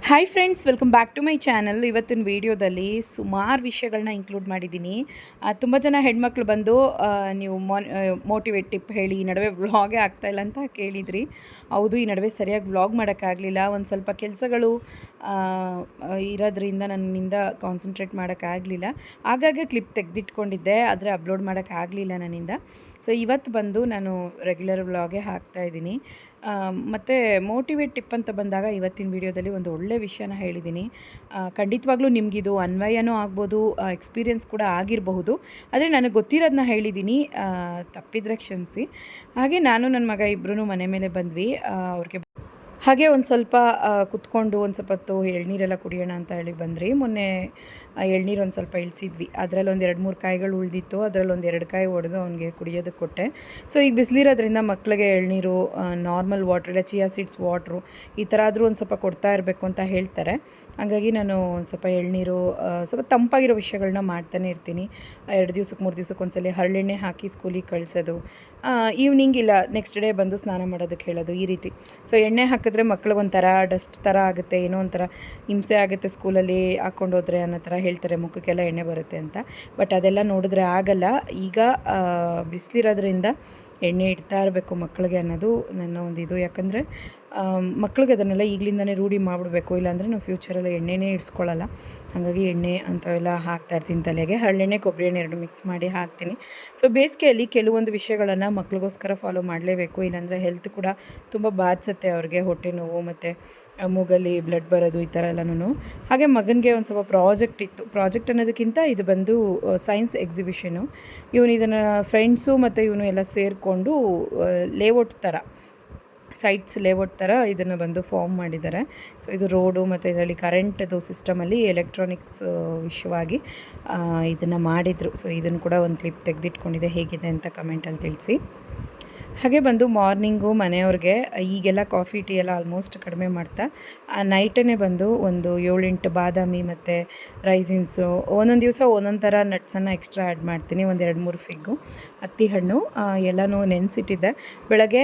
Hi friends, welcome back to my channel. ಇವತ್ತಿನ ವೀಡಿಯೋದಲ್ಲಿ ಸುಮಾರು ವಿಷಯಗಳನ್ನ ಇನ್ಕ್ಲೂಡ್ ಮಾಡಿದ್ದೀನಿ. ತುಂಬ ಜನ ಹೆಣ್ಮಕ್ಳು ಬಂದು ನೀವು ಮೋಟಿವೇಟ್ ಟಿಪ್ ಹೇಳಿ, ಈ ನಡುವೆ ವ್ಲಾಗೇ ಆಗ್ತಾಯಿಲ್ಲ ಅಂತ ಕೇಳಿದ್ರಿ. ಹೌದು, ಈ ನಡುವೆ ಸರಿಯಾಗಿ ವ್ಲಾಗ್ ಮಾಡೋಕ್ಕಾಗಲಿಲ್ಲ. ಒಂದು ಸ್ವಲ್ಪ ಕೆಲಸಗಳು ಇರೋದ್ರಿಂದ ನನ್ನಿಂದ ಕಾನ್ಸಂಟ್ರೇಟ್ ಮಾಡೋಕ್ಕಾಗಲಿಲ್ಲ. ಆಗಾಗ ಕ್ಲಿಪ್ ತೆಗೆದಿಟ್ಕೊಂಡಿದ್ದೆ, ಆದರೆ ಅಪ್ಲೋಡ್ ಮಾಡೋಕ್ಕಾಗಲಿಲ್ಲ ನನ್ನಿಂದ. ಸೊ ಇವತ್ತು ಬಂದು ನಾನು ರೆಗ್ಯುಲರ್ ವ್ಲಾಗೇ ಹಾಕ್ತಾಯಿದ್ದೀನಿ. ಮತ್ತು ಮೋಟಿವೇಟ್ ಟಿಪ್ ಅಂತ ಬಂದಾಗ ಇವತ್ತಿನ ವಿಡಿಯೋದಲ್ಲಿ ಒಂದು ಒಳ್ಳೆ ವಿಷಯನ ಹೇಳಿದ್ದೀನಿ. ಖಂಡಿತವಾಗ್ಲೂ ನಿಮಗಿದು ಅನ್ವಯನೂ ಆಗ್ಬೋದು, ಎಕ್ಸ್ಪೀರಿಯೆನ್ಸ್ ಕೂಡ ಆಗಿರಬಹುದು. ಆದರೆ ನನಗೆ ಗೊತ್ತಿರೋದನ್ನ ಹೇಳಿದ್ದೀನಿ, ತಪ್ಪಿದರೆ ಕ್ಷಮಿಸಿ. ಹಾಗೆ ನಾನು ನನ್ನ ಮಗ ಇಬ್ಬರೂ ಮನೆ ಮೇಲೆ ಬಂದ್ವಿ. ಅವ್ರಿಗೆ ಹಾಗೆ ಒಂದು ಸ್ವಲ್ಪ ಕುತ್ಕೊಂಡು ಒಂದು ಸ್ವಲ್ಪ ಹೊತ್ತು ಎಳ್ನೀರೆಲ್ಲ ಕುಡಿಯೋಣ ಅಂತ ಹೇಳಿ ಬಂದ್ರಿ. ಮೊನ್ನೆ ಎಳ್ನೀರು ಒಂದು ಸ್ವಲ್ಪ ಇಳಿಸಿದ್ವಿ. ಅದರಲ್ಲಿ ಒಂದು 2-3 ಕಾಯಿಗಳು ಉಳಿದಿತ್ತು. ಅದರಲ್ಲಿ ಒಂದು 2 ಕಾಯಿ ಒಡೆದು ಅವನಿಗೆ ಕುಡಿಯೋದಕ್ಕೆ ಕೊಟ್ಟೆ. ಸೊ ಈಗ ಬಿಸಿಲಿರೋದ್ರಿಂದ ಮಕ್ಕಳಿಗೆ ಎಳ್ನೀರು, ನಾರ್ಮಲ್ ವಾಟ್ರ್, ಇಲ್ಲ ಚಿಯಾ ಸೀಡ್ಸ್ ವಾಟ್ರು ಈ ಥರ ಆದರೂ ಒಂದು ಸ್ವಲ್ಪ ಕೊಡ್ತಾ ಇರಬೇಕು ಅಂತ ಹೇಳ್ತಾರೆ. ಹಾಗಾಗಿ ನಾನು ಒಂದು ಸ್ವಲ್ಪ ಎಳ್ನೀರು, ಸ್ವಲ್ಪ ತಂಪಾಗಿರೋ ವಿಷಯಗಳನ್ನ ಮಾಡ್ತಾನೆ ಇರ್ತೀನಿ. 2 ದಿವ್ಸಕ್ಕೆ 3 ದಿವ್ಸಕ್ಕೆ ಒಂದ್ಸಲ ಹರಳೆಣ್ಣೆ ಹಾಕಿ ಸ್ಕೂಲಿಗೆ ಕಳಿಸೋದು, ಈವ್ನಿಂಗ್ ಇಲ್ಲ ನೆಕ್ಸ್ಟ್ ಡೇ ಬಂದು ಸ್ನಾನ ಮಾಡೋದಕ್ಕೆ ಹೇಳೋದು, ಈ ರೀತಿ. ಸೊ ಎಣ್ಣೆ ಹಾಕಿದ್ರೆ ಮಕ್ಕಳು ಒಂಥರ ಡಸ್ಟ್ ಥರ ಆಗುತ್ತೆ, ಏನೋ ಒಂಥರ ಹಿಂಸೆ ಆಗುತ್ತೆ ಸ್ಕೂಲಲ್ಲಿ ಹಾಕ್ಕೊಂಡು ಹೋದರೆ ಅನ್ನೋ ಥರ ಹೇಳ್ತಾರೆ, ಮುಖಕ್ಕೆಲ್ಲ ಎಣ್ಣೆ ಬರುತ್ತೆ ಅಂತ. ಬಟ್ ಅದೆಲ್ಲ ನೋಡಿದ್ರೆ ಆಗಲ್ಲ. ಈಗ ಬಿಸಿಲಿರೋದ್ರಿಂದ ಎಣ್ಣೆ ಇಡ್ತಾ ಇರಬೇಕು ಮಕ್ಕಳಿಗೆ ಅನ್ನೋದು ನನ್ನ ಒಂದು ಇದು. ಯಾಕಂದರೆ ಮಕ್ಳಿಗೆ ಅದನ್ನೆಲ್ಲ ಈಗಲಿಂದನೇ ರೂಢಿ ಮಾಡಿಬಿಡ್ಬೇಕು, ಇಲ್ಲಾಂದರೆ ನಾವು ಫ್ಯೂಚರಲ್ಲಿ ಎಣ್ಣೆನೇ ಇಡಿಸ್ಕೊಳ್ಳಲ್ಲ. ಹಾಗಾಗಿ ಎಣ್ಣೆ ಅಂಥವೆಲ್ಲ ಹಾಕ್ತಾಯಿರ್ತೀನಿ ತಲೆಗೆ. ಹರಳೆಣ್ಣೆ, ಕೊಬ್ಬರಿ ಎಣ್ಣೆ 2 ಮಿಕ್ಸ್ ಮಾಡಿ ಹಾಕ್ತೀನಿ. ಸೊ ಬೇಸಿಗೆಯಲ್ಲಿ ಕೆಲವೊಂದು ವಿಷಯಗಳನ್ನು ಮಕ್ಳಿಗೋಸ್ಕರ ಫಾಲೋ ಮಾಡಲೇಬೇಕು, ಇಲ್ಲಾಂದರೆ ಹೆಲ್ತ್ ಕೂಡ ತುಂಬ ಬಾಧಿಸುತ್ತೆ ಅವ್ರಿಗೆ. ಹೊಟ್ಟೆ ನೋವು ಮತ್ತು ಮೂಗಲ್ಲಿ ಬ್ಲಡ್ ಬರೋದು ಈ ಥರ ಎಲ್ಲನೂ. ಹಾಗೆ ಮಗನಿಗೆ ಒಂದು ಸ್ವಲ್ಪ ಪ್ರಾಜೆಕ್ಟ್ ಇತ್ತು. ಪ್ರಾಜೆಕ್ಟ್ ಅನ್ನೋದಕ್ಕಿಂತ ಇದು ಬಂದು ಸೈನ್ಸ್ ಎಕ್ಸಿಬಿಷನು. ಇವನು ಇದನ್ನು ಫ್ರೆಂಡ್ಸು ಮತ್ತು ಇವನು ಎಲ್ಲ ಸೇರಿಕೊಂಡು ಲೇಔಟ್ ಥರ, ಸೈಟ್ಸ್ ಲೇಔಟ್ ಥರ ಇದನ್ನು ಬಂದು ಫಾರ್ಮ್ ಮಾಡಿದ್ದಾರೆ. ಸೊ ಇದು ರೋಡು ಮತ್ತು ಇದರಲ್ಲಿ ಕರೆಂಟದು ಸಿಸ್ಟಮಲ್ಲಿ ಎಲೆಕ್ಟ್ರಾನಿಕ್ಸ್ ವಿಷಯವಾಗಿ ಇದನ್ನು ಮಾಡಿದರು. ಸೊ ಇದನ್ನು ಕೂಡ ಒಂದು ಕ್ಲಿಪ್ ತೆಗೆದಿಟ್ಕೊಂಡಿದೆ, ಹೇಗಿದೆ ಅಂತ ಕಮೆಂಟಲ್ಲಿ ತಿಳಿಸಿ. ಹಾಗೆ ಬಂದು ಮಾರ್ನಿಂಗು ಮನೆಯವ್ರಿಗೆ ಈಗೆಲ್ಲ ಕಾಫಿ ಟೀ ಎಲ್ಲ ಆಲ್ಮೋಸ್ಟ್ ಕಡಿಮೆ ಮಾಡ್ತಾ ನೈಟೇ ಬಂದು ಒಂದು 7-8 ಬಾದಾಮಿ ಮತ್ತು ರೈಸಿನ್ಸು, ಒಂದೊಂದು ದಿವಸ ಒಂದೊಂದು ಥರ ನಟ್ಸನ್ನು ಎಕ್ಸ್ಟ್ರಾ ಆ್ಯಡ್ ಮಾಡ್ತೀನಿ. ಒಂದು 2-3 ಫಿಗ್ಗು, ಹತ್ತಿ ಹಣ್ಣು ಎಲ್ಲನೂ ನೆನೆಸಿಟ್ಟಿದ್ದೆ. ಬೆಳಗ್ಗೆ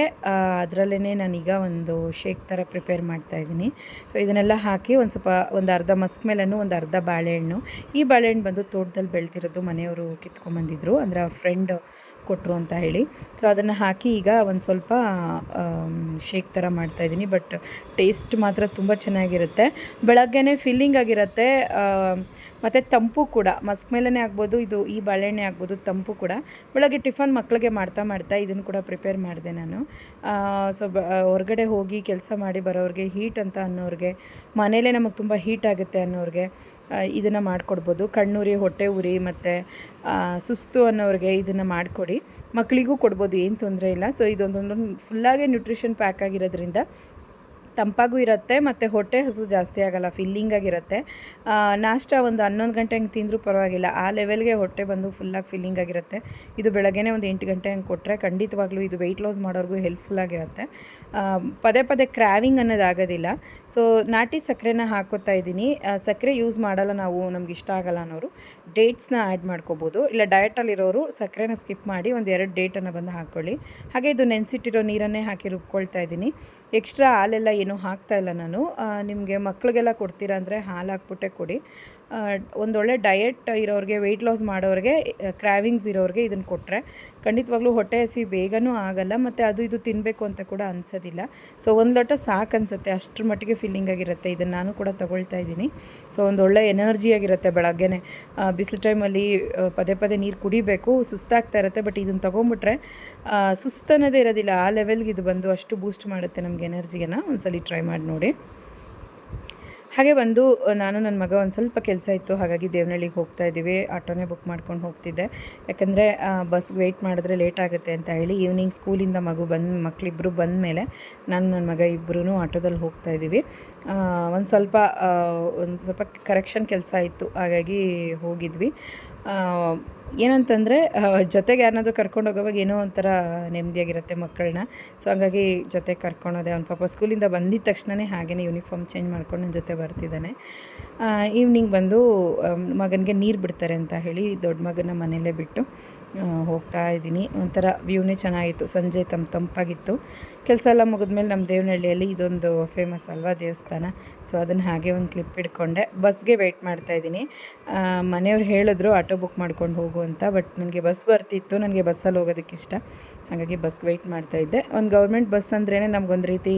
ಅದರಲ್ಲೇ ನಾನೀಗ ಒಂದು ಶೇಕ್ ಥರ ಪ್ರಿಪೇರ್ ಮಾಡ್ತಾಯಿದ್ದೀನಿ. ಸೊ ಇದನ್ನೆಲ್ಲ ಹಾಕಿ ಒಂದು ಸ್ವಲ್ಪ ಒಂದು ಅರ್ಧ ಮಸ್ಕ್ ಮೇಲೂ ಒಂದು ಅರ್ಧ ಬಾಳೆಹಣ್ಣು. ಈ ಬಾಳೆಹಣ್ಣು ಬಂದು ತೋಟದಲ್ಲಿ ಬೆಳೆದಿರೋದು, ಮನೆಯವರು ಕಿತ್ಕೊಂಡ್ಬಂದಿದ್ರು, ಅಂದರೆ ಅವ್ರ ಫ್ರೆಂಡ್ ಕೊಟ್ಟರು ಅಂತ ಹೇಳಿ. ಸೊ ಅದನ್ನು ಹಾಕಿ ಈಗ ಒಂದು ಸ್ವಲ್ಪ ಶೇಕ್ ಥರ ಮಾಡ್ತಾಯಿದ್ದೀನಿ. ಬಟ್ ಟೇಸ್ಟ್ ಮಾತ್ರ ತುಂಬ ಚೆನ್ನಾಗಿರುತ್ತೆ. ಬೆಳಗ್ಗೆನೇ ಫಿಲ್ಲಿಂಗ್ ಆಗಿರುತ್ತೆ ಮತ್ತು ತಂಪು ಕೂಡ. ಮಸ್ಕ್ ಮೇಲೇ ಆಗ್ಬೋದು, ಇದು ಈ ಬಾಳೆಹಣ್ಣೆ ಆಗ್ಬೋದು, ತಂಪು ಕೂಡ. ಬೆಳಗ್ಗೆ ಟಿಫನ್ ಮಕ್ಕಳಿಗೆ ಮಾಡ್ತಾ ಇದನ್ನು ಕೂಡ ಪ್ರಿಪೇರ್ ಮಾಡಿದೆ ನಾನು. ಸೊ ಹೊರಗಡೆ ಹೋಗಿ ಕೆಲಸ ಮಾಡಿ ಬರೋರಿಗೆ, ಹೀಟ್ ಅಂತ ಅನ್ನೋರಿಗೆ, ಮನೇಲೇ ನಮಗೆ ತುಂಬ ಹೀಟ್ ಆಗುತ್ತೆ ಅನ್ನೋರಿಗೆ ಇದನ್ನು ಮಾಡಿಕೊಡ್ಬೋದು. ಕಣ್ಣುರಿ, ಹೊಟ್ಟೆ ಉರಿ ಮತ್ತು ಸುಸ್ತು ಅನ್ನೋರಿಗೆ ಇದನ್ನು ಮಾಡಿಕೊಡಿ. ಮಕ್ಕಳಿಗೂ ಕೊಡ್ಬೋದು, ಏನು ತೊಂದರೆ ಇಲ್ಲ. ಸೊ ಇದೊಂದೊಂದು ಫುಲ್ಲಾಗೆ ನ್ಯೂಟ್ರಿಷನ್ ಪ್ಯಾಕ್ ಆಗಿರೋದ್ರಿಂದ ತಂಪಾಗೂ ಇರುತ್ತೆ ಮತ್ತು ಹೊಟ್ಟೆ ಹಸು ಜಾಸ್ತಿ ಆಗೋಲ್ಲ, ಫಿಲ್ಲಿಂಗಾಗಿರುತ್ತೆ. ನಾಷ್ಟ ಒಂದು 11 ಗಂಟೆ ಹಂಗೆ ತಿಂದರೂ ಪರವಾಗಿಲ್ಲ, ಆ ಲೆವೆಲ್ಗೆ ಹೊಟ್ಟೆ ಬಂದು ಫುಲ್ಲಾಗಿ ಫಿಲ್ಲಿಂಗ್ ಆಗಿರುತ್ತೆ. ಇದು ಬೆಳಗ್ಗೆನೇ ಒಂದು 8 ಗಂಟೆ ಹಂಗೆ ಕೊಟ್ಟರೆ ಖಂಡಿತವಾಗ್ಲೂ ಇದು ವೆಯ್ಟ್ ಲಾಸ್ ಮಾಡೋರಿಗೂ ಹೆಲ್ಪ್ಫುಲ್ಲಾಗಿರುತ್ತೆ. ಪದೇ ಪದೇ ಕ್ರ್ಯಾವಿಂಗ್ ಅನ್ನೋದಾಗೋದಿಲ್ಲ. ಸೊ ನಾಟಿ ಸಕ್ಕರೆನ ಹಾಕೋತಾ ಇದ್ದೀನಿ. ಸಕ್ಕರೆ ಯೂಸ್ ಮಾಡಲ್ಲ ನಾವು, ನಮ್ಗೆ ಇಷ್ಟ ಆಗಲ್ಲ ಅನ್ನೋರು ಡೇಟ್ಸ್ನ ಆ್ಯಡ್ ಮಾಡ್ಕೋಬೋದು. ಇಲ್ಲ ಡಯಟಲ್ಲಿರೋರು ಸಕ್ಕರೆನ ಸ್ಕಿಪ್ ಮಾಡಿ ಒಂದು 2 ಡೇಟನ್ನು ಬಂದು ಹಾಕ್ಕೊಳ್ಳಿ. ಹಾಗೆ ಇದು ನೆನೆಸಿಟ್ಟಿರೋ ನೀರನ್ನೇ ಹಾಕಿ ರುಬ್ಕೊಳ್ತಾ ಇದ್ದೀನಿ. ಎಕ್ಸ್ಟ್ರಾ ಹಾಲೆಲ್ಲ ಏನೂ ಹಾಕ್ತಾಯಿಲ್ಲ ನಾನು. ನಿಮಗೆ ಮಕ್ಕಳಿಗೆಲ್ಲ ಕೊಡ್ತೀರಾ ಅಂದರೆ ಹಾಲು ಹಾಕ್ಬಿಟ್ಟೆ ಕೊಡಿ. ಒಂದೊಳ್ಳೆ ಡಯಟ್ ಇರೋರಿಗೆ, ವೆಯ್ಟ್ ಲಾಸ್ ಮಾಡೋರಿಗೆ, ಕ್ರ್ಯಾವಿಂಗ್ಸ್ ಇರೋರಿಗೆ ಇದನ್ನು ಕೊಟ್ಟರೆ ಖಂಡಿತವಾಗ್ಲೂ ಹೊಟ್ಟೆ ಹಸಿ ಬೇಗನೂ ಆಗಲ್ಲ ಮತ್ತು ಅದು ಇದು ತಿನ್ನಬೇಕು ಅಂತ ಕೂಡ ಅನಿಸೋದಿಲ್ಲ. ಸೊ ಒಂದು ಲೋಟ ಸಾಕು ಅನಿಸುತ್ತೆ, ಅಷ್ಟರ ಮಟ್ಟಿಗೆ ಫಿಲ್ಲಿಂಗ್ ಆಗಿರುತ್ತೆ. ಇದನ್ನು ನಾನು ಕೂಡ ತೊಗೊಳ್ತಾ ಇದ್ದೀನಿ. ಸೊ ಒಂದೊಳ್ಳೆ ಎನರ್ಜಿಯಾಗಿರುತ್ತೆ ಬೆಳಗ್ಗೆನೇ. ಬಿಸಿಲು ಟೈಮಲ್ಲಿ ಪದೇ ಪದೇ ನೀರು ಕುಡಿಬೇಕು, ಸುಸ್ತಾಗ್ತಾ ಇರುತ್ತೆ. ಬಟ್ ಇದನ್ನು ತೊಗೊಂಬಿಟ್ರೆ ಸುಸ್ತನ್ನೋದೇ ಇರೋದಿಲ್ಲ, ಆ ಲೆವೆಲ್ಗೆ ಇದು ಬಂದು ಅಷ್ಟು ಬೂಸ್ಟ್ ಮಾಡುತ್ತೆ ನಮಗೆ ಎನರ್ಜಿಯನ್ನು. ಒಂದ್ಸಲಿ ಟ್ರೈ ಮಾಡಿ ನೋಡಿ. ಹಾಗೆ ಬಂದು ನಾನು ನನ್ನ ಮಗ ಒಂದು ಸ್ವಲ್ಪ ಕೆಲಸ ಇತ್ತು, ಹಾಗಾಗಿ ದೇವನಹಳ್ಳಿಗೆ ಹೋಗ್ತಾ ಇದ್ದೀವಿ. ಆಟೋನೇ ಬುಕ್ ಮಾಡ್ಕೊಂಡು ಹೋಗ್ತಿದ್ದೆ, ಯಾಕಂದರೆ ಬಸ್ಗೆ ವೆಯ್ಟ್ ಮಾಡಿದ್ರೆ ಲೇಟ್ ಆಗುತ್ತೆ ಅಂತ ಹೇಳಿ. ಈವ್ನಿಂಗ್ ಸ್ಕೂಲಿಂದ ಮಕ್ಕಳಿಬ್ಬರು ಬಂದ ಮೇಲೆ ನಾನು ನನ್ನ ಮಗ ಇಬ್ಬರೂ ಆಟೋದಲ್ಲಿ ಹೋಗ್ತಾ ಇದ್ದೀವಿ. ಒಂದು ಸ್ವಲ್ಪ ಕರೆಕ್ಷನ್ ಕೆಲಸ ಇತ್ತು, ಹಾಗಾಗಿ ಹೋಗಿದ್ವಿ. ಏನಂತಂದರೆ ಜೊತೆಗೆ ಯಾರನ್ನಾದ್ರೂ ಕರ್ಕೊಂಡು ಹೋಗೋವಾಗ ಏನೋ ಒಂಥರ ನೆಮ್ಮದಿಯಾಗಿರುತ್ತೆ ಮಕ್ಕಳನ್ನ. ಸೊ ಹಾಗಾಗಿ ಜೊತೆಗೆ ಕರ್ಕೊಂಡೋದೆ. ಅವ್ನು ಪಾಪ ಸ್ಕೂಲಿಂದ ಬಂದಿದ್ದ ತಕ್ಷಣವೇ ಹಾಗೆಯೇ ಯೂನಿಫಾರ್ಮ್ ಚೇಂಜ್ ಮಾಡ್ಕೊಂಡು ನನ್ನ ಜೊತೆ ಬರ್ತಿದ್ದಾನೆ. ಈವ್ನಿಂಗ್ ಬಂದು ಮಗನಿಗೆ ನೀರು ಬಿಡ್ತಾರೆ ಅಂತ ಹೇಳಿ ದೊಡ್ಡ ಮಗನ ಮನೆಯಲ್ಲೇ ಬಿಟ್ಟು ಹೋಗ್ತಾ ಇದ್ದೀನಿ. ಒಂಥರ ವ್ಯೂನೇ ಚೆನ್ನಾಗಿತ್ತು, ಸಂಜೆ ತಂಪಾಗಿತ್ತು. ಕೆಲಸ ಎಲ್ಲ ಮುಗಿದ್ಮೇಲೆ ನಮ್ಮ ದೇವನಹಳ್ಳಿಯಲ್ಲಿ ಇದೊಂದು ಫೇಮಸ್ ಅಲ್ವಾ ದೇವಸ್ಥಾನ. ಸೊ ಅದನ್ನು ಹಾಗೆ ಒಂದು ಕ್ಲಿಪ್ ಹಿಡ್ಕೊಂಡೆ. ಬಸ್ಗೆ ವೆಯ್ಟ್ ಮಾಡ್ತಾಯಿದ್ದೀನಿ. ಮನೆಯವ್ರು ಹೇಳಿದ್ರು ಆಟೋ ಬುಕ್ ಮಾಡ್ಕೊಂಡು ಹೋಗು ಅಂತ. ಬಟ್ ನನಗೆ ಬಸ್ ಬರ್ತಿತ್ತು, ನನಗೆ ಬಸ್ಸಲ್ಲಿ ಹೋಗೋದಕ್ಕೆ ಇಷ್ಟ. ಹಾಗಾಗಿ ಬಸ್ಗೆ ವೆಯ್ಟ್ ಮಾಡ್ತಾಯಿದ್ದೆ. ಒಂದು ಗೌರ್ಮೆಂಟ್ ಬಸ್ ಅಂದ್ರೇ ನಮಗೊಂದು ರೀತಿ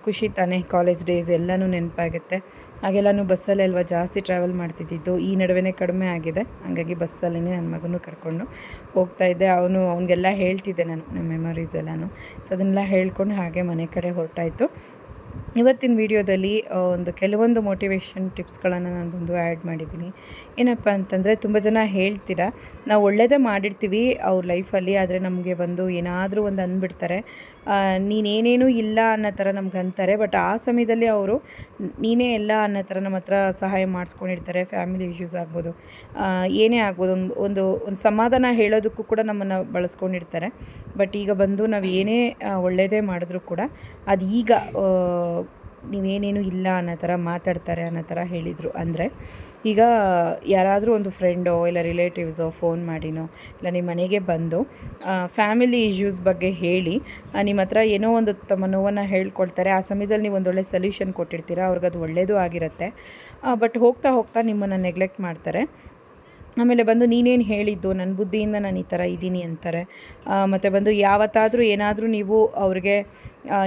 ಖುಷಿ ತಾನೇ. ಕಾಲೇಜ್ ಡೇಸ್ ಎಲ್ಲನೂ ನೆನಪಾಗುತ್ತೆ. ಹಾಗೆಲ್ಲನೂ ಬಸ್ಸಲ್ಲಿ ಅಲ್ವಾ ಜಾಸ್ತಿ ಟ್ರಾವೆಲ್ ಮಾಡ್ತಿದ್ದಿದ್ದು. ಈ ನಡುವೆ ಕಡಿಮೆ ಆಗಿದೆ. ಹಾಗಾಗಿ ಬಸ್ಸಲ್ಲೇ ನನ್ನ ಮಗನೂ ಕರ್ಕೊಂಡು ಹೋಗ್ತಾಯಿದ್ದೆ. ಅವನಿಗೆಲ್ಲ ಹೇಳ್ತಿದ್ದೆ ನಾನು ನಮ್ಮ ಮೆಮೊರೀಸ್ ಎಲ್ಲನೂ. ಸೊ ಅದನ್ನೆಲ್ಲ ಹೇಳ್ಕೊಂಡು ಹಾಗೆ ಮನೆ ಕಡೆ ಹೊರಟಾಯಿತು. ಇವತ್ತಿನ ವಿಡಿಯೋದಲ್ಲಿ ಕೆಲವೊಂದು ಮೋಟಿವೇಶನ್ ಟಿಪ್ಸ್ಗಳನ್ನು ನಾನು ಬಂದು ಆ್ಯಡ್ ಮಾಡಿದ್ದೀನಿ. ಏನಪ್ಪ ಅಂತಂದರೆ, ತುಂಬ ಜನ ಹೇಳ್ತೀರಾ ನಾವು ಒಳ್ಳೆಯದೇ ಮಾಡಿರ್ತೀವಿ ಅವ್ರ ಲೈಫಲ್ಲಿ, ಆದರೆ ನಮಗೆ ಬಂದು ಏನಾದರೂ ಒಂದು ಅಂದ್ಬಿಡ್ತಾರೆ, ನೀನೇನೇನೂ ಇಲ್ಲ ಅನ್ನೋ ಥರ ನಮ್ಗೆ ಅಂತಾರೆ. ಬಟ್ ಆ ಸಮಯದಲ್ಲಿ ಅವರು ನೀನೇ ಎಲ್ಲ ಅನ್ನೋ ಥರ ನಮ್ಮ ಹತ್ರ ಸಹಾಯ ಮಾಡಿಸ್ಕೊಂಡಿರ್ತಾರೆ. ಫ್ಯಾಮಿಲಿ ಇಶ್ಯೂಸ್ ಆಗ್ಬೋದು, ಏನೇ ಆಗ್ಬೋದು, ಒಂದು ಸಮಾಧಾನ ಹೇಳೋದಕ್ಕೂ ಕೂಡ ನಮ್ಮನ್ನು ಬಳಸ್ಕೊಂಡಿರ್ತಾರೆ. ಬಟ್ ಈಗ ಬಂದು ನಾವು ಏನೇ ಒಳ್ಳೆಯದೇ ಮಾಡಿದ್ರೂ ಕೂಡ ಅದು ಈಗ ನೀವೇನೇನು ಇಲ್ಲ ಅನ್ನೋ ಥರ ಮಾತಾಡ್ತಾರೆ ಅನ್ನೋ ಥರ ಹೇಳಿದರು. ಅಂದರೆ ಈಗ ಯಾರಾದರೂ ಒಂದು ಫ್ರೆಂಡೋ ಇಲ್ಲ ರಿಲೇಟಿವ್ಸೋ ಫೋನ್ ಮಾಡಿನೋ ಇಲ್ಲ ನಿಮ್ಮ ಮನೆಗೆ ಬಂದು ಫ್ಯಾಮಿಲಿ ಇಶ್ಯೂಸ್ ಬಗ್ಗೆ ಹೇಳಿ ನಿಮ್ಮ ಹತ್ರ ಏನೋ ಒಂದು ತಮ್ಮ ನೋವನ್ನು ಹೇಳ್ಕೊಳ್ತಾರೆ. ಆ ಸಮಯದಲ್ಲಿ ನೀವು ಒಂದೊಳ್ಳೆ ಸೊಲ್ಯೂಷನ್ ಕೊಟ್ಟಿರ್ತೀರ, ಅವ್ರಿಗದು ಒಳ್ಳೆಯದು ಆಗಿರುತ್ತೆ. ಬಟ್ ಹೋಗ್ತಾ ಹೋಗ್ತಾ ನಿಮ್ಮನ್ನು ನೆಗ್ಲೆಕ್ಟ್ ಮಾಡ್ತಾರೆ. ಆಮೇಲೆ ಬಂದು ನೀನೇನು ಹೇಳಿದ್ದು, ನನ್ನ ಬುದ್ಧಿಯಿಂದ ನಾನು ಈ ಥರ ಇದ್ದೀನಿ ಅಂತಾರೆ. ಮತ್ತು ಬಂದು ಯಾವತ್ತಾದರೂ ಏನಾದರೂ ನೀವು ಅವ್ರಿಗೆ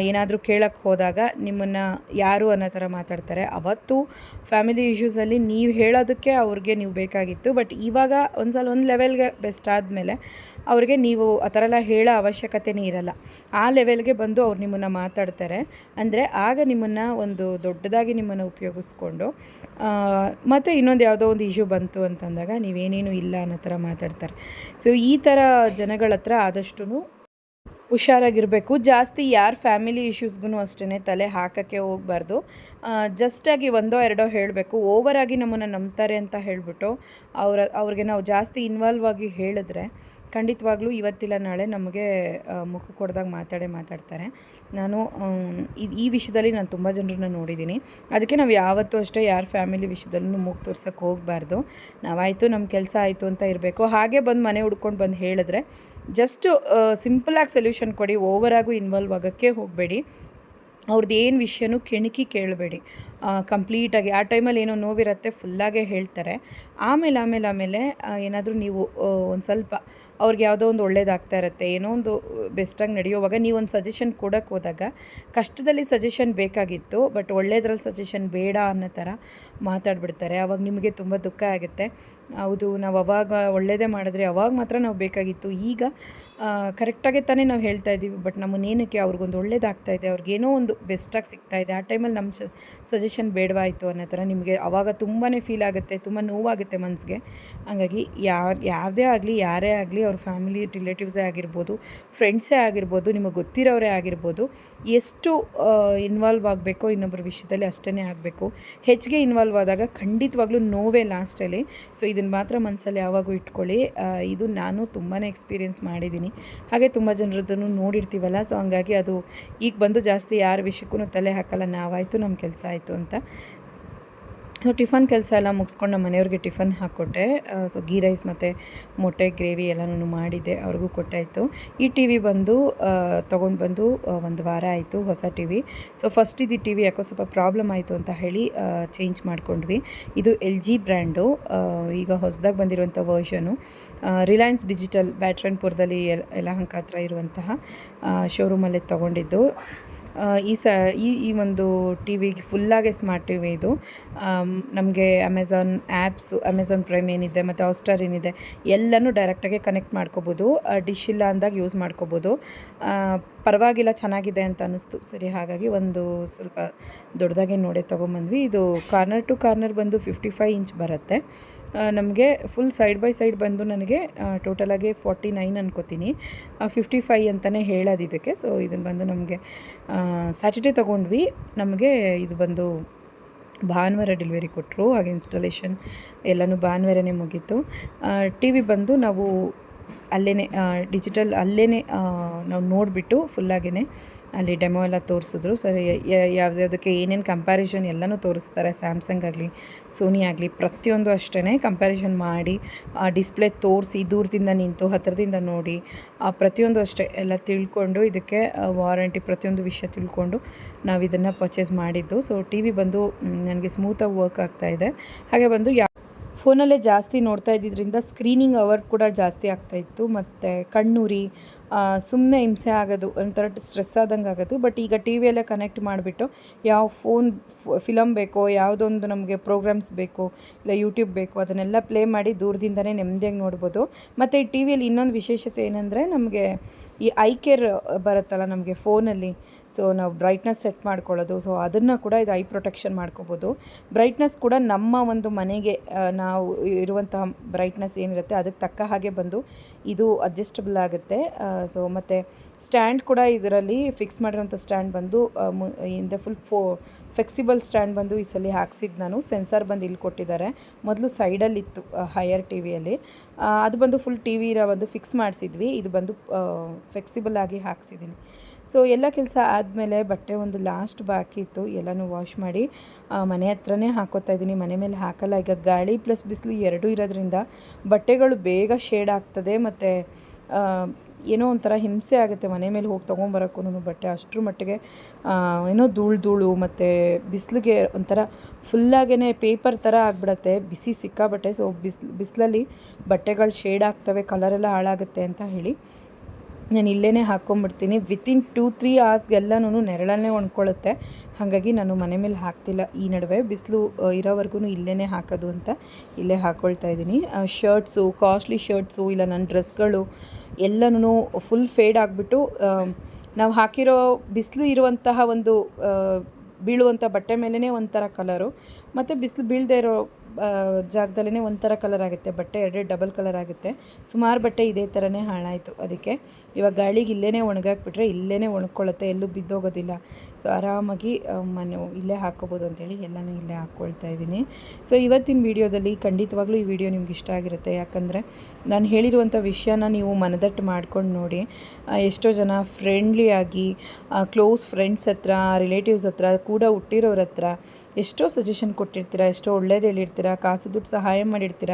ಏನಾದರೂ ಕೇಳಕ್ಕೆ ಹೋದಾಗ ನಿಮ್ಮನ್ನು ಯಾರು ಅನ್ನೋ ಥರ ಮಾತಾಡ್ತಾರೆ. ಅವತ್ತು ಫ್ಯಾಮಿಲಿ ಇಶ್ಯೂಸಲ್ಲಿ ನೀವು ಹೇಳೋದಕ್ಕೆ ಅವ್ರಿಗೆ ನೀವು ಬೇಕಾಗಿತ್ತು. ಬಟ್ ಇವಾಗ ಒಂದು ಲೆವೆಲ್ಗೆ ಬೆಸ್ಟ್ ಆದಮೇಲೆ ಅವ್ರಿಗೆ ನೀವು ಆ ಥರ ಎಲ್ಲ ಹೇಳೋ ಅವಶ್ಯಕತೆನೇ ಇರಲ್ಲ. ಆ ಲೆವೆಲ್ಗೆ ಬಂದು ಅವ್ರು ನಿಮ್ಮನ್ನು ಮಾತಾಡ್ತಾರೆ. ಅಂದರೆ ಆಗ ನಿಮ್ಮನ್ನು ಒಂದು ದೊಡ್ಡದಾಗಿ ನಿಮ್ಮನ್ನು ಉಪಯೋಗಿಸ್ಕೊಂಡು ಮತ್ತು ಇನ್ನೊಂದು ಯಾವುದೋ ಒಂದು ಇಶ್ಯೂ ಬಂತು ಅಂತಂದಾಗ ನೀವೇನೇನು ಇಲ್ಲ ಅನ್ನೋ ಥರ ಮಾತಾಡ್ತಾರೆ. ಸೊ ಈ ಥರ ಜನಗಳ ಹತ್ರ ಆದಷ್ಟು ಹುಷಾರಾಗಿರಬೇಕು. ಜಾಸ್ತಿ ಯಾರ ಫ್ಯಾಮಿಲಿ ಇಶ್ಯೂಸ್ಗೂ ಅಷ್ಟೇ ತಲೆ ಹಾಕೋಕ್ಕೆ ಹೋಗಬಾರ್ದು. ಜಸ್ಟಾಗಿ ಒಂದೋ ಎರಡೋ ಹೇಳಬೇಕು. ಓವರಾಗಿ ನಮ್ಮನ್ನು ನಂಬ್ತಾರೆ ಅಂತ ಹೇಳಿಬಿಟ್ಟು ಅವ್ರಿಗೆ ನಾವು ಜಾಸ್ತಿ ಇನ್ವಾಲ್ವ್ ಆಗಿ ಹೇಳಿದ್ರೆ ಖಂಡಿತವಾಗ್ಲೂ ಇವತ್ತಿಲ್ಲ ನಾಳೆ ನಮಗೆ ಮುಖ ಕೊಡ್ದಾಗ ಮಾತಾಡ್ತಾರೆ. ನಾನು ಈ ವಿಷಯದಲ್ಲಿ ನಾನು ತುಂಬ ಜನರನ್ನ ನೋಡಿದ್ದೀನಿ. ಅದಕ್ಕೆ ನಾವು ಯಾವತ್ತೂ ಅಷ್ಟೇ ಯಾರ ಫ್ಯಾಮಿಲಿ ವಿಷಯದಲ್ಲೂ ಮೂಗು ತೋರ್ಸೋಕ್ಕೆ ಹೋಗಬಾರ್ದು. ನಾವಾಯಿತು ನಮ್ಮ ಕೆಲಸ ಆಯಿತು ಅಂತ ಇರಬೇಕು. ಹಾಗೆ ಬಂದು ಮನೆ ಹುಡ್ಕೊಂಡು ಬಂದು ಹೇಳಿದ್ರೆ ಜಸ್ಟು ಸಿಂಪಲಾಗಿ ಸೊಲ್ಯೂಷನ್ ಕೊಡಿ. ಓವರಾಗೂ ಇನ್ವಾಲ್ವ್ ಆಗೋಕ್ಕೆ ಹೋಗಬೇಡಿ. ಅವ್ರದ್ದು ಏನು ವಿಷಯನೂ ಕೆಣಕಿ ಕೇಳಬೇಡಿ. ಕಂಪ್ಲೀಟಾಗಿ ಆ ಟೈಮಲ್ಲಿ ಏನೋ ನೋವಿರುತ್ತೆ ಫುಲ್ಲಾಗೇ ಹೇಳ್ತಾರೆ. ಆಮೇಲೆ ಏನಾದರೂ ನೀವು ಒಂದು ಸ್ವಲ್ಪ ಅವ್ರಿಗೆ ಯಾವುದೋ ಒಂದು ಒಳ್ಳೇದಾಗ್ತಾ ಇರುತ್ತೆ, ಏನೋ ಒಂದು ಬೆಸ್ಟಾಗಿ ನಡೆಯೋವಾಗ ನೀವೊಂದು ಸಜೆಷನ್ ಕೊಡೋಕ್ಕೆ ಹೋದಾಗ ಕಷ್ಟದಲ್ಲಿ ಸಜೆಷನ್ ಬೇಕಾಗಿತ್ತು ಬಟ್ ಒಳ್ಳೇದ್ರಲ್ಲಿ ಸಜೆಷನ್ ಬೇಡ ಅನ್ನೋ ಥರ ಮಾತಾಡ್ಬಿಡ್ತಾರೆ. ಆವಾಗ ನಿಮಗೆ ತುಂಬ ದುಃಖ ಆಗುತ್ತೆ. ಹೌದು, ನಾವು ಅವಾಗ ಒಳ್ಳೆಯದೇ ಮಾಡಿದ್ರೆ ಅವಾಗ ಮಾತ್ರ ನಾವು ಬೇಕಾಗಿತ್ತು. ಈಗ ಕರೆಕ್ಟಾಗೆ ತಾನೇ ನಾವು ಹೇಳ್ತಾ ಇದ್ದೀವಿ, ಬಟ್ ನಮ್ಮನ್ನೇನಕ್ಕೆ ಅವ್ರಿಗೊಂದು ಒಳ್ಳೇದಾಗ್ತಾಯಿದೆ, ಅವ್ರಿಗೇನೋ ಒಂದು ಬೆಸ್ಟಾಗಿ ಸಿಗ್ತಾಯಿದೆ, ಆ ಟೈಮಲ್ಲಿ ನಮ್ಮ ಸಜೆಷನ್ ಬೇಡವಾಯಿತು ಅನ್ನೋ ಥರ ನಿಮಗೆ ಆವಾಗ ತುಂಬಾ ಫೀಲ್ ಆಗುತ್ತೆ, ತುಂಬ ನೋವಾಗುತ್ತೆ ಮನಸ್ಸಿಗೆ. ಹಾಗಾಗಿ ಯಾವುದೇ ಆಗಲಿ, ಯಾರೇ ಆಗಲಿ, ಅವ್ರ ಫ್ಯಾಮಿಲಿ ರಿಲೇಟಿವ್ಸೇ ಆಗಿರ್ಬೋದು, ಫ್ರೆಂಡ್ಸೇ ಆಗಿರ್ಬೋದು, ನಿಮಗೆ ಗೊತ್ತಿರೋರೇ ಆಗಿರ್ಬೋದು, ಎಷ್ಟು ಇನ್ವಾಲ್ವ್ ಆಗಬೇಕೋ ಇನ್ನೊಬ್ಬರ ವಿಷಯದಲ್ಲಿ ಅಷ್ಟೇ ಆಗಬೇಕು. ಹೆಚ್ಚಿಗೆ ಇನ್ವಾಲ್ವ್ ಆದಾಗ ಖಂಡಿತವಾಗ್ಲೂ ನೋವೇ ಲಾಸ್ಟಲ್ಲಿ. ಸೊ ಇದನ್ನು ಮಾತ್ರ ಮನಸ್ಸಲ್ಲಿ ಯಾವಾಗೂ ಇಟ್ಕೊಳ್ಳಿ. ಇದು ನಾನು ತುಂಬಾ ಎಕ್ಸ್ಪೀರಿಯೆನ್ಸ್ ಮಾಡಿದ್ದೀನಿ. ಹಾಗೆ ತುಂಬ ಜನರದ್ದನ್ನು ನೋಡಿರ್ತೀವಲ್ಲ. ಸೊ ಹಂಗಾಗಿ ಅದು ಈಗ ಬಂದು ಜಾಸ್ತಿ ಯಾರ ವಿಷಯಕ್ಕೂ ತಲೆ ಹಾಕಲ್ಲ. ನಾವಾಯಿತು ನಮ್ಮ ಕೆಲಸ ಆಯಿತು ಅಂತ. ಸೊ ಟಿಫನ್ ಕೆಲಸ ಎಲ್ಲ ಮುಗಿಸ್ಕೊಂಡು ನಮ್ಮ ಮನೆಯವ್ರಿಗೆ ಟಿಫನ್ ಹಾಕ್ಕೊಟ್ಟೆ. ಸೊ ಗೀ ರೈಸ್ ಮತ್ತು ಮೊಟ್ಟೆ ಗ್ರೇವಿ ಎಲ್ಲನೂ ಮಾಡಿದ್ದೆ, ಅವ್ರಿಗೂ ಕೊಟ್ಟಾಯಿತು. ಈ ಟಿ ವಿ ಬಂದು ತೊಗೊಂಡು ಬಂದು ಒಂದು ವಾರ ಆಯಿತು, ಹೊಸ ಟಿ ವಿ. ಸೊ ಫಸ್ಟ್ ಇದು ಟಿ ವಿ ಯಾಕೋ ಸ್ವಲ್ಪ ಪ್ರಾಬ್ಲಮ್ ಆಯಿತು ಅಂತ ಹೇಳಿ ಚೇಂಜ್ ಮಾಡ್ಕೊಂಡ್ವಿ. ಇದು LG ಬ್ರ್ಯಾಂಡು, ಈಗ ಹೊಸದಾಗಿ ಬಂದಿರುವಂಥ ವರ್ಷನು. ರಿಲಯನ್ಸ್ ಡಿಜಿಟಲ್ ಬ್ಯಾಟ್ರನ್ಪುರದಲ್ಲಿ ಯಲಹಂಕ ಹತ್ರ ಇರುವಂತಹ ಶೋರೂಮಲ್ಲಿ ತೊಗೊಂಡಿದ್ದು. ಈ ಒಂದು ಟಿ ವಿಗೆ ಫುಲ್ಲಾಗೆ ಸ್ಮಾರ್ಟ್ ಟಿ ವಿ ಇದು. ನಮಗೆ ಅಮೆಝಾನ್ ಆ್ಯಪ್ಸು, ಅಮೆಝಾನ್ ಪ್ರೈಮ್ ಏನಿದೆ ಮತ್ತು ಹಾಟ್‌ಸ್ಟಾರ್ ಏನಿದೆ ಎಲ್ಲನೂ ಡೈರೆಕ್ಟಾಗೆ ಕನೆಕ್ಟ್ ಮಾಡ್ಕೋಬೋದು. ಡಿಶ್ ಇಲ್ಲ ಅಂದಾಗ ಯೂಸ್ ಮಾಡ್ಕೋಬೋದು. ಪರವಾಗಿಲ್ಲ, ಚೆನ್ನಾಗಿದೆ ಅಂತ ಅನ್ನಿಸ್ತು. ಸರಿ, ಹಾಗಾಗಿ ಒಂದು ಸ್ವಲ್ಪ ದೊಡ್ಡದಾಗೆ ನೋಡೇ ತೊಗೊಂಬಂದ್ವಿ. ಇದು ಕಾರ್ನರ್ ಟು ಕಾರ್ನರ್ ಬಂದು 55 ಇಂಚ್ ಬರುತ್ತೆ. ನಮಗೆ ಫುಲ್ ಸೈಡ್ ಬೈ ಸೈಡ್ ಬಂದು ನನಗೆ ಟೋಟಲಾಗಿ 49 ಅನ್ಕೋತೀನಿ, 55 ಅಂತಲೇ ಹೇಳೋದು ಇದಕ್ಕೆ. ಸೊ ಇದನ್ನು ಬಂದು ನಮಗೆ ಸ್ಯಾಟರ್ಡೇ ತೊಗೊಂಡ್ವಿ. ನಮಗೆ ಇದು ಬಂದು ಭಾನುವಾರ ಡೆಲಿವರಿ ಕೊಟ್ಟರು. ಹಾಗೆ ಇನ್ಸ್ಟಾಲೇಷನ್ ಎಲ್ಲನೂ ಭಾನುವಾರನೇ ಮುಗೀತು. ಟಿ ವಿ ಬಂದು ನಾವು ಅಲ್ಲೇ ಡಿಜಿಟಲ್ ಅಲ್ಲೇ ನಾವು ನೋಡಿಬಿಟ್ಟು ಫುಲ್ಲಾಗೇ ಅಲ್ಲಿ ಡೆಮೋ ಎಲ್ಲ ತೋರಿಸಿದ್ರು. ಸರಿ ಯಾವುದಕ್ಕೆ ಏನೇನು ಕಂಪ್ಯಾರಿಷನ್ ಎಲ್ಲನೂ ತೋರಿಸ್ತಾರೆ. ಸ್ಯಾಮ್ಸಂಗ್ ಆಗಲಿ ಸೋನಿ ಆಗಲಿ ಪ್ರತಿಯೊಂದು ಅಷ್ಟೇ ಕಂಪ್ಯಾರಿಷನ್ ಮಾಡಿ ಡಿಸ್ಪ್ಲೇ ತೋರಿಸಿ ದೂರದಿಂದ ನಿಂತು ಹತ್ತಿರದಿಂದ ನೋಡಿ ಪ್ರತಿಯೊಂದು ಅಷ್ಟೇ ಎಲ್ಲ ತಿಳ್ಕೊಂಡು ಇದಕ್ಕೆ ವಾರಂಟಿ ಪ್ರತಿಯೊಂದು ವಿಷಯ ತಿಳ್ಕೊಂಡು ನಾವು ಇದನ್ನು ಪರ್ಚೇಸ್ ಮಾಡಿದ್ದು. ಸೊ ಟಿ ವಿ ಬಂದು ನನಗೆ ಸ್ಮೂತಾಗಿ ವರ್ಕ್ ಆಗ್ತಾಯಿದೆ. ಹಾಗೆ ಬಂದು ಫೋನಲ್ಲೇ ಜಾಸ್ತಿ ನೋಡ್ತಾ ಇದ್ದಿದ್ದರಿಂದ ಸ್ಕ್ರೀನಿಂಗ್ ಅವರ್ ಕೂಡ ಜಾಸ್ತಿ ಆಗ್ತಾಯಿತ್ತು ಮತ್ತು ಕಣ್ಣುರಿ ಸುಮ್ಮನೆ ಹಿಂಸೆ ಆಗೋದು, ಒಂಥರ ಸ್ಟ್ರೆಸ್ ಆದಂಗೆ ಆಗೋದು. ಬಟ್ ಈಗ ಟಿ ವಿಯಲ್ಲೇ ಕನೆಕ್ಟ್ ಮಾಡಿಬಿಟ್ಟು ಯಾವ ಫಿಲಮ್ ಬೇಕೋ, ಯಾವುದೊಂದು ನಮಗೆ ಪ್ರೋಗ್ರಾಮ್ಸ್ ಬೇಕು, ಇಲ್ಲ ಯೂಟ್ಯೂಬ್ ಬೇಕು ಅದನ್ನೆಲ್ಲ ಪ್ಲೇ ಮಾಡಿ ದೂರದಿಂದನೇ ನೆಮ್ಮದಿಯಾಗಿ ನೋಡ್ಬೋದು. ಮತ್ತು ಈ ಟಿ ವಿಯಲ್ಲಿ ಇನ್ನೊಂದು ವಿಶೇಷತೆ ಏನಂದರೆ ನಮಗೆ ಈ ಐ ಕೇರ್ ಬರುತ್ತಲ್ಲ ನಮಗೆ ಫೋನಲ್ಲಿ, ಸೊ ನಾವು ಬ್ರೈಟ್ನೆಸ್ ಸೆಟ್ ಮಾಡ್ಕೊಳ್ಳೋದು, ಸೊ ಅದನ್ನು ಕೂಡ ಇದು ಐ ಪ್ರೊಟೆಕ್ಷನ್ ಮಾಡ್ಕೋಬೋದು. ಬ್ರೈಟ್ನೆಸ್ ಕೂಡ ನಮ್ಮ ಒಂದು ಮನೆಗೆ ನಾವು ಇರುವಂತಹ ಬ್ರೈಟ್ನೆಸ್ ಏನಿರುತ್ತೆ ಅದಕ್ಕೆ ತಕ್ಕ ಹಾಗೆ ಬಂದು ಇದು ಅಡ್ಜಸ್ಟಬಲ್ ಆಗುತ್ತೆ. ಸೊ ಮತ್ತು ಸ್ಟ್ಯಾಂಡ್ ಕೂಡ ಇದರಲ್ಲಿ ಫಿಕ್ಸ್ ಮಾಡಿರೋಂಥ ಸ್ಟ್ಯಾಂಡ್ ಬಂದು ಹಿಂದೆ ಫುಲ್ ಫ್ಲೆಕ್ಸಿಬಲ್ ಸ್ಟ್ಯಾಂಡ್ ಬಂದು ಈ ಸಲ ಹಾಕ್ಸಿದ್ದು ನಾನು. ಸೆನ್ಸಾರ್ ಬಂದು ಇಲ್ಲಿ ಕೊಟ್ಟಿದ್ದಾರೆ. ಮೊದಲು ಸೈಡಲ್ಲಿತ್ತು ಹೈಯರ್ ಟಿ ವಿಯಲ್ಲಿ, ಅದು ಬಂದು ಫುಲ್ ಟಿ ವಿನ ಒಂದು ಫಿಕ್ಸ್ ಮಾಡಿಸಿದ್ವಿ. ಇದು ಬಂದು ಫ್ಲೆಕ್ಸಿಬಲ್ ಆಗಿ ಹಾಕ್ಸಿದ್ದೀನಿ. ಸೊ ಎಲ್ಲ ಕೆಲಸ ಆದಮೇಲೆ ಬಟ್ಟೆ ಒಂದು ಲಾಸ್ಟ್ ಬಾಕಿ ಇತ್ತು, ಎಲ್ಲನೂ ವಾಶ್ ಮಾಡಿ ಮನೆ ಹತ್ರನೇ ಹಾಕೋತಾ ಇದ್ದೀನಿ. ಮನೆ ಮೇಲೆ ಹಾಕಲ್ಲ. ಈಗ ಗಾಳಿ ಪ್ಲಸ್ ಬಿಸಿಲು ಎರಡೂ ಇರೋದ್ರಿಂದ ಬಟ್ಟೆಗಳು ಬೇಗ ಶೇಡ್ ಆಗ್ತದೆ ಮತ್ತು ಏನೋ ಒಂಥರ ಹಿಂಸೆ ಆಗುತ್ತೆ ಮನೆ ಮೇಲೆ ಹೋಗಿ ತೊಗೊಂಬರೋಕ್ಕೂ ಬಟ್ಟೆ. ಅಷ್ಟರ ಮಟ್ಟಿಗೆ ಏನೋ ಧೂಳು ಮತ್ತು ಬಿಸಿಲಿಗೆ ಒಂಥರ ಫುಲ್ಲಾಗೇ ಪೇಪರ್ ಥರ ಆಗಿಬಿಡತ್ತೆ, ಬಿಸಿ ಸಿಕ್ಕಾಬಟ್ಟೆ. ಸೊ ಬಿಸಿಲಲ್ಲಿ ಬಟ್ಟೆಗಳು ಶೇಡ್ ಆಗ್ತವೆ, ಕಲರೆಲ್ಲ ಹಾಳಾಗುತ್ತೆ ಅಂತ ಹೇಳಿ ನಾನು ಇಲ್ಲೇ ಹಾಕ್ಕೊಂಬಿಡ್ತೀನಿ. ವಿತಿನ್ 2-3 ಅವರ್ಸ್ಗೆಲ್ಲನೂ ನೆರಳನ್ನೇ ಒಣ್ಕೊಳ್ಳುತ್ತೆ. ಹಾಗಾಗಿ ನಾನು ಮನೆ ಮೇಲೆ ಹಾಕ್ತಿಲ್ಲ. ಈ ನಡುವೆ ಬಿಸಿಲು ಇರೋವರೆಗೂ ಇಲ್ಲೇ ಹಾಕೋದು ಅಂತ ಇಲ್ಲೇ ಹಾಕ್ಕೊಳ್ತಾ ಇದ್ದೀನಿ. ಶರ್ಟ್ಸು, ಕಾಸ್ಟ್ಲಿ ಶರ್ಟ್ಸು, ಇಲ್ಲ ನನ್ನ ಡ್ರೆಸ್ಗಳು ಎಲ್ಲನೂ ಫುಲ್ ಫೇಡ್ ಆಗಿಬಿಟ್ಟು ನಾವು ಹಾಕಿರೋ ಬಿಸಿಲು ಇರುವಂತಹ ಒಂದು ಬೀಳುವಂಥ ಬಟ್ಟೆ ಮೇಲೇ ಒಂಥರ ಕಲರು, ಮತ್ತು ಬಿಸಿಲು ಬೀಳದೇ ಇರೋ ಜಾಗದಲ್ಲೇ ಒಂಥರ ಕಲರ್ ಆಗುತ್ತೆ. ಬಟ್ಟೆ ಎರಡೇ ಡಬಲ್ ಕಲರ್ ಆಗುತ್ತೆ. ಸುಮಾರು ಬಟ್ಟೆ ಇದೇ ಥರನೇ ಹಾಳಾಯಿತು. ಅದಕ್ಕೆ ಇವಾಗ ಗಾಳಿಗೆ ಇಲ್ಲೇ ಒಣಗಾಕ್ಬಿಟ್ರೆ ಇಲ್ಲೇ ಒಣಕೊಳ್ಳುತ್ತೆ, ಎಲ್ಲೂ ಬಿದ್ದೋಗೋದಿಲ್ಲ. ಸೊ ಆರಾಮಾಗಿ ಇಲ್ಲೇ ಹಾಕ್ಕೋಬೋದು ಅಂತೇಳಿ ಎಲ್ಲನೂ ಇಲ್ಲೇ ಹಾಕ್ಕೊಳ್ತಾ ಇದ್ದೀನಿ. ಸೊ ಇವತ್ತಿನ ವೀಡಿಯೋದಲ್ಲಿ ಖಂಡಿತವಾಗ್ಲೂ ಈ ವಿಡಿಯೋ ನಿಮ್ಗೆ ಇಷ್ಟ ಆಗಿರುತ್ತೆ. ಯಾಕಂದರೆ ನಾನು ಹೇಳಿರುವಂಥ ವಿಷಯನ ನೀವು ಮನದಟ್ಟು ಮಾಡ್ಕೊಂಡು ನೋಡಿ. ಎಷ್ಟೋ ಜನ ಫ್ರೆಂಡ್ಲಿಯಾಗಿ ಕ್ಲೋಸ್ ಫ್ರೆಂಡ್ಸ್ ಹತ್ರ, ರಿಲೇಟಿವ್ಸ್ ಹತ್ರ, ಕೂಡ ಹುಟ್ಟಿರೋರ ಹತ್ರ ಎಷ್ಟೋ ಸಜೆಷನ್ ಕೊಟ್ಟಿರ್ತೀರ, ಎಷ್ಟೋ ಒಳ್ಳೇದು ಹೇಳಿರ್ತೀರ, ಕಾಸು ದುಡ್ಡು ಸಹಾಯ ಮಾಡಿರ್ತೀರ,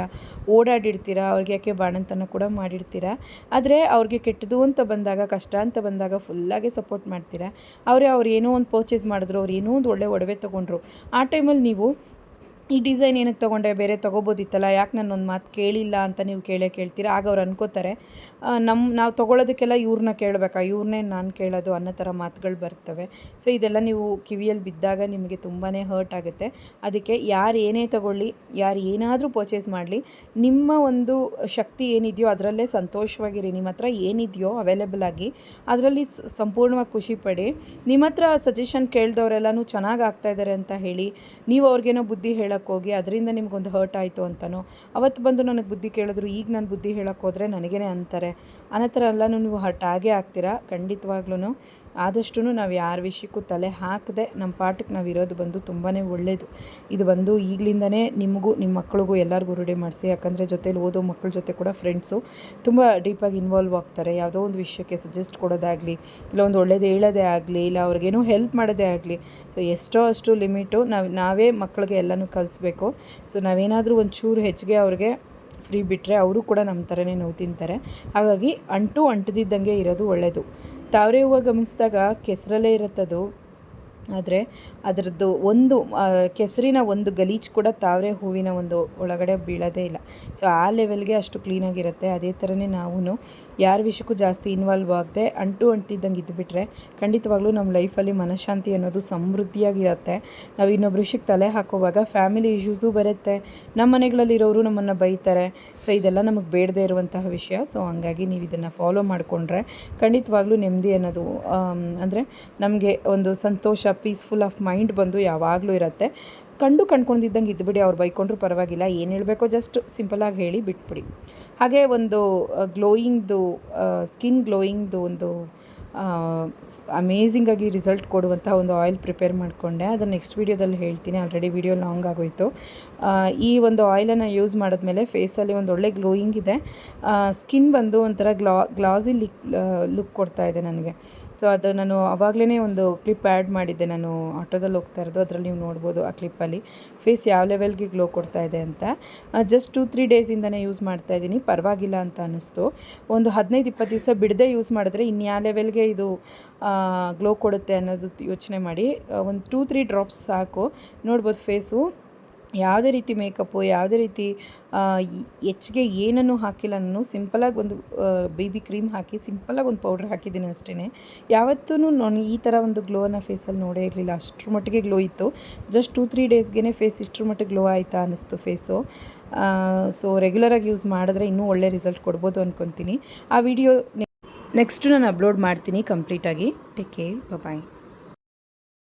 ಓಡಾಡಿರ್ತೀರ, ಅವ್ರಿಗೆ ಯಾಕೆ ಬಾಣಂತನ ಕೂಡ ಮಾಡಿರ್ತೀರ. ಆದರೆ ಅವ್ರಿಗೆ ಕೆಟ್ಟದು ಅಂತ ಬಂದಾಗ, ಕಷ್ಟ ಅಂತ ಬಂದಾಗ ಫುಲ್ಲಾಗೆ ಸಪೋರ್ಟ್ ಮಾಡ್ತೀರಾ. ಅವ್ರು ಏನೋ ಒಂದು ಪರ್ಚೇಸ್ ಮಾಡಿದ್ರು, ಅವ್ರು ಏನೋ ಒಂದು ಒಳ್ಳೆ ಒಡವೆ ತೊಗೊಂಡ್ರು, ಆ ಟೈಮಲ್ಲಿ ನೀವು ಈ ಡಿಸೈನ್ ಏನಕ್ಕೆ ತೊಗೊಂಡೆ, ಬೇರೆ ತೊಗೋಬೋದಿತ್ತಲ್ಲ, ಯಾಕೆ ನನ್ನೊಂದು ಮಾತು ಕೇಳಿಲ್ಲ ಅಂತ ನೀವು ಕೇಳ್ತೀರಾ. ಆಗ ಅವ್ರು ಅನ್ಕೋತಾರೆ ನಾವು ತೊಗೊಳೋದಕ್ಕೆಲ್ಲ ಇವ್ರನ್ನ ಕೇಳಬೇಕಾ, ಇವ್ರನ್ನೇ ನಾನು ಕೇಳೋದು ಅನ್ನೋ ಥರ ಮಾತುಗಳು ಬರ್ತವೆ. ಸೊ ಇದೆಲ್ಲ ನೀವು ಕಿವಿಯಲ್ಲಿ ಬಿದ್ದಾಗ ನಿಮಗೆ ತುಂಬಾ ಹರ್ಟ್ ಆಗುತ್ತೆ. ಅದಕ್ಕೆ ಯಾರು ಏನೇ ತೊಗೊಳ್ಳಿ, ಯಾರು ಏನಾದರೂ ಪರ್ಚೇಸ್ ಮಾಡಲಿ, ನಿಮ್ಮ ಒಂದು ಶಕ್ತಿ ಏನಿದೆಯೋ ಅದರಲ್ಲೇ ಸಂತೋಷವಾಗಿರಿ. ನಿಮ್ಮ ಹತ್ರ ಏನಿದೆಯೋ ಅವೈಲೇಬಲ್ ಆಗಿ ಅದರಲ್ಲಿ ಸಂಪೂರ್ಣವಾಗಿ ಖುಷಿ ಪಡಿ. ನಿಮ್ಮ ಹತ್ರ ಸಜೆಷನ್ ಕೇಳಿದವರೆಲ್ಲನೂ ಚೆನ್ನಾಗಿ ಆಗ್ತಾಯಿದ್ದಾರೆ ಅಂತ ಹೇಳಿ ನೀವು ಅವ್ರಿಗೇನೋ ಬುದ್ಧಿ ಹೋಗಿ ಅದರಿಂದ ನಿಮ್ಗೊಂದು ಹರ್ಟ್ ಆಯಿತು ಅಂತನೋ, ಅವತ್ತು ಬಂದು ನನಗೆ ಬುದ್ಧಿ ಕೇಳಿದ್ರು ಈಗ ನಾನು ಬುದ್ಧಿ ಹೇಳೋಕ್ಕೆ ಹೋದರೆ ನನಗೇನೆ ಅಂತಾರೆ ಅನ್ನೋ ಥರ ಎಲ್ಲನೂ ನೀವು ಹರ್ಟ್ ಆಗೇ ಆಗ್ತೀರಾ. ಖಂಡಿತವಾಗ್ಲೂ ಆದಷ್ಟು ನಾವು ಯಾರ ವಿಷಯಕ್ಕೂ ತಲೆ ಹಾಕದೆ ನಮ್ಮ ಪಾಠಕ್ಕೆ ನಾವು ಇರೋದು ಬಂದು ತುಂಬಾ ಒಳ್ಳೆಯದು. ಇದು ಬಂದು ಈಗಲಿಂದನೇ ನಿಮಗೂ ನಿಮ್ಮ ಮಕ್ಕಳಿಗೂ ಎಲ್ಲರಿಗೂ ರೂಢಿ ಮಾಡಿಸಿ. ಯಾಕಂದರೆ ಜೊತೇಲಿ ಓದೋ ಮಕ್ಕಳ ಜೊತೆ ಕೂಡ ಫ್ರೆಂಡ್ಸು ತುಂಬ ಡೀಪಾಗಿ ಇನ್ವಾಲ್ವ್ ಆಗ್ತಾರೆ. ಯಾವುದೋ ಒಂದು ವಿಷಯಕ್ಕೆ ಸಜೆಸ್ಟ್ ಕೊಡೋದಾಗಲಿ, ಇಲ್ಲ ಒಂದು ಒಳ್ಳೇದು ಹೇಳೋದೇ ಆಗಲಿ, ಇಲ್ಲ ಅವ್ರಿಗೇನೋ ಹೆಲ್ಪ್ ಮಾಡೋದೇ ಆಗಲಿ. ಸೊ ಎಷ್ಟೋ ಅಷ್ಟು ಲಿಮಿಟು ನಾವೇ ಮಕ್ಕಳಿಗೆ ಎಲ್ಲನೂ ಕಲಿಸ್ಬೇಕು. ಸೊ ನಾವೇನಾದರೂ ಒಂಚೂರು ಹೆಚ್ಚಿಗೆ ಅವ್ರಿಗೆ ಫ್ರೀ ಬಿಟ್ಟರೆ ಅವರು ಕೂಡ ನಮ್ಮ ಥರನೇ ನೋವು ತಿಂತಾರೆ. ಹಾಗಾಗಿ ಅಂಟದಿದ್ದಂಗೆ ಇರೋದು ಒಳ್ಳೆಯದು. ತಾವರೆ ಹೂವು ಗಮನಿಸಿದಾಗ ಕೆಸರಲ್ಲೇ ಇರುತ್ತದು, ಆದರೆ ಅದರದ್ದು ಒಂದು ಕೆಸರಿನ ಒಂದು ಗಲೀಜು ಕೂಡ ತಾವರೆ ಹೂವಿನ ಒಂದು ಒಳಗಡೆ ಬೀಳೋದೇ ಇಲ್ಲ. ಸೊ ಆ ಲೆವೆಲ್ಗೆ ಅಷ್ಟು ಕ್ಲೀನಾಗಿರುತ್ತೆ. ಅದೇ ಥರನೇ ನಾವು ಯಾರ ವಿಷಯಕ್ಕೂ ಜಾಸ್ತಿ ಇನ್ವಾಲ್ವ್ ಆಗದೆ ಅಂಟಿದ್ದಂಗೆ ಇದ್ದುಬಿಟ್ರೆ ಖಂಡಿತವಾಗ್ಲೂ ನಮ್ಮ ಲೈಫಲ್ಲಿ ಮನಃಶಾಂತಿ ಅನ್ನೋದು ಸಮೃದ್ಧಿಯಾಗಿರುತ್ತೆ. ನಾವು ಇನ್ನೊಬ್ರ ವಿಷಯಕ್ಕೆ ತಲೆ ಹಾಕುವಾಗ ಫ್ಯಾಮಿಲಿ ಇಶ್ಯೂಸು ಬರುತ್ತೆ, ನಮ್ಮ ಮನೆಗಳಲ್ಲಿರೋರು ನಮ್ಮನ್ನು ಬೈತಾರೆ. ಸೊ ಇದೆಲ್ಲ ನಮಗೆ ಬೇಡದೇ ಇರುವಂತಹ ವಿಷಯ. ಸೊ ಹಂಗಾಗಿ ನೀವು ಇದನ್ನು ಫಾಲೋ ಮಾಡಿಕೊಂಡ್ರೆ ಖಂಡಿತವಾಗ್ಲೂ ನೆಮ್ಮದಿ ಅನ್ನೋದು ಅಂದರೆ ನಮಗೆ ಒಂದು ಸಂತೋಷ, ಪೀಸ್ಫುಲ್ ಆಫ್ ಮೈಂಡ್ ಬಂದು ಯಾವಾಗಲೂ ಇರುತ್ತೆ. ಕಂಡ್ಕೊಂಡಿದ್ದಂಗೆ ಇದ್ದುಬಿಡಿ. ಅವ್ರು ಬೈಕೊಂಡ್ರೂ ಪರವಾಗಿಲ್ಲ, ಏನು ಹೇಳಬೇಕೋ ಜಸ್ಟ್ ಸಿಂಪಲಾಗಿ ಹೇಳಿ ಬಿಟ್ಬಿಡಿ. ಹಾಗೆ ಒಂದು ಗ್ಲೋಯಿಂಗ್ದು ಸ್ಕಿನ್ ಗ್ಲೋಯಿಂಗ್ದು ಒಂದು ಅಮೇಝಿಂಗಾಗಿ ರಿಸಲ್ಟ್ ಕೊಡುವಂಥ ಒಂದು ಆಯಿಲ್ ಪ್ರಿಪೇರ್ ಮಾಡಿಕೊಂಡೆ. ಅದನ್ನು ನೆಕ್ಸ್ಟ್ ವೀಡಿಯೋದಲ್ಲಿ ಹೇಳ್ತೀನಿ. ಆಲ್ರೆಡಿ ವಿಡಿಯೋ ಲಾಂಗ್ ಆಗೋಯಿತು. ಈ ಒಂದು ಆಯಿಲನ್ನು ಯೂಸ್ ಮಾಡಿದ್ಮೇಲೆ ಫೇಸಲ್ಲಿ ಒಂದು ಒಳ್ಳೆ ಗ್ಲೋಯಿಂಗ್ ಇದೆ. ಸ್ಕಿನ್ ಬಂದು ಒಂಥರ ಗ್ಲಾಸಿ ಲುಕ್ ಕೊಡ್ತಾ ಇದೆ ನನಗೆ. ಸೊ ಅದು ನಾನು ಆವಾಗಲೇ ಒಂದು ಕ್ಲಿಪ್ ಆ್ಯಡ್ ಮಾಡಿದ್ದೆ, ನಾನು ಆಟೋದಲ್ಲಿ ಹೋಗ್ತಾ ಇರೋದು, ಅದರಲ್ಲಿ ನೀವು ನೋಡ್ಬೋದು ಆ ಕ್ಲಿಪ್ಪಲ್ಲಿ ಫೇಸ್ ಯಾವ ಲೆವೆಲ್ಗೆ ಗ್ಲೋ ಕೊಡ್ತಾ ಇದೆ ಅಂತ. ಜಸ್ಟ್ 2-3 ಡೇಸಿಂದನೇ ಯೂಸ್ ಮಾಡ್ತಾಯಿದ್ದೀನಿ, ಪರವಾಗಿಲ್ಲ ಅಂತ ಅನ್ನಿಸ್ತು. ಒಂದು 15-20 ದಿವಸ ಬಿಡದೆ ಯೂಸ್ ಮಾಡಿದ್ರೆ ಇನ್ಯಾವ ಲೆವೆಲ್ಗೆ ಇದು ಗ್ಲೋ ಕೊಡುತ್ತೆ ಅನ್ನೋದು ಯೋಚನೆ ಮಾಡಿ. ಒಂದು 2-3 ಡ್ರಾಪ್ಸ್ ಸಾಕು. ನೋಡ್ಬೋದು ಫೇಸು ಯಾವುದೇ ರೀತಿ ಮೇಕಪ್ಪು, ಯಾವುದೇ ರೀತಿ ಹೆಚ್ಚಿಗೆ ಏನನ್ನೂ ಹಾಕಿಲ್ಲ. ನಾನು ಸಿಂಪಲಾಗಿ ಒಂದು ಬೇಬಿ ಕ್ರೀಮ್ ಹಾಕಿ ಸಿಂಪಲಾಗಿ ಒಂದು ಪೌಡ್ರ್ ಹಾಕಿದ್ದೀನಿ ಅಷ್ಟೇ. ಯಾವತ್ತೂ ನಾನು ಈ ಥರ ಒಂದು ಗ್ಲೋನ ಫೇಸಲ್ಲಿ ನೋಡೇ ಇರಲಿಲ್ಲ. ಅಷ್ಟರ ಮಟ್ಟಿಗೆ ಗ್ಲೋ ಇತ್ತು. ಜಸ್ಟ್ 2-3 ಡೇಸ್ಗೆ ಫೇಸ್ ಇಷ್ಟರ ಮಟ್ಟಿಗೆ ಗ್ಲೋ ಆಯಿತಾ ಅನ್ನಿಸ್ತು ಫೇಸು. ಸೊ ರೆಗ್ಯುಲರಾಗಿ ಯೂಸ್ ಮಾಡಿದ್ರೆ ಇನ್ನೂ ಒಳ್ಳೆ ರಿಸಲ್ಟ್ ಕೊಡ್ಬೋದು ಅಂದ್ಕೊತೀನಿ. ಆ ವಿಡಿಯೋ ನೆಕ್ಸ್ಟು ನಾನು ಅಪ್ಲೋಡ್ ಮಾಡ್ತೀನಿ ಕಂಪ್ಲೀಟಾಗಿ. ಟೇಕ್ ಕೇರ್, ಬಾಯ್.